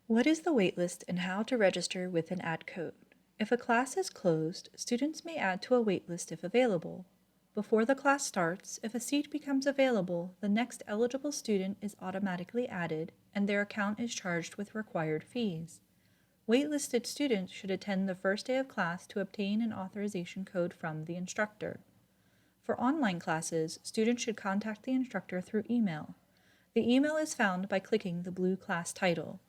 What is the waitlist and how to register with an add code? If a class is closed, students may add to a waitlist if available. Before the class starts, if a seat becomes available, the next eligible student is automatically added and their account is charged with required fees. Waitlisted students should attend the first day of class to obtain an authorization code from the instructor. For online classes, students should contact the instructor through email. The email is found by clicking the blue class title.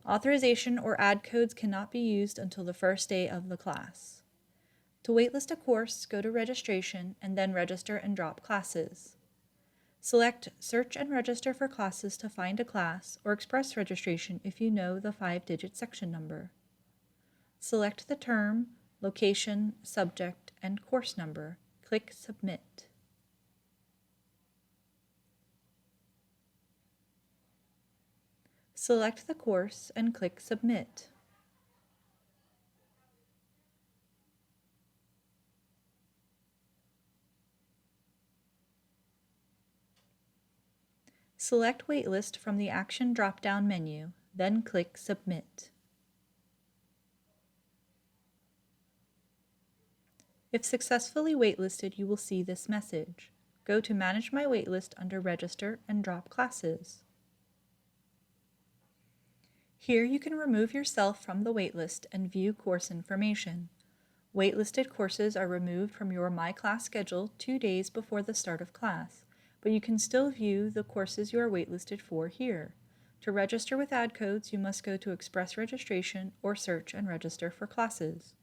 Authorization or add codes cannot be used until the first day of the class. To waitlist a course, go to Registration and then Register and Drop Classes. Select Search and Register for Classes to find a class, or Express Registration if you know the 5-digit section number. Select the term, location, subject, and course number. Click Submit. Select the course and click Submit. Select Waitlist from the Action drop-down menu, then click Submit. If successfully waitlisted, you will see this message. Go to Manage My Waitlist under Register and Drop Classes. Here you can remove yourself from the waitlist and view course information. Waitlisted courses are removed from your My Class schedule 2 days before the start of class, but you can still view the courses you are waitlisted for here. To register with add codes, you must go to Express Registration or Search and Register for Classes.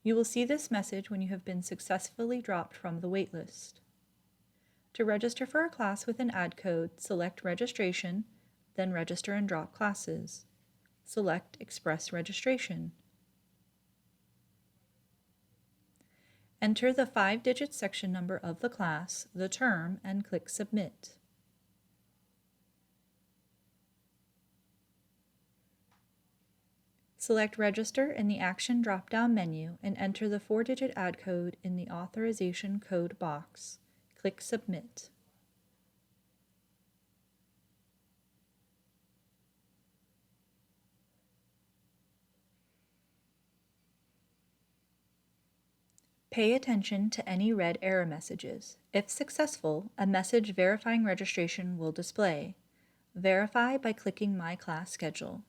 You will see this message when you have been successfully dropped from the waitlist. To register for a class with an add code, select Registration, then Register and Drop Classes. Select Express Registration. Enter the 5-digit section number of the class, the term, and click Submit. Select Register in the Action drop-down menu and enter the 4-digit add code in the Authorization Code box. Click Submit. Pay attention to any red error messages. If successful, a message verifying registration will display. Verify by clicking My Class Schedule.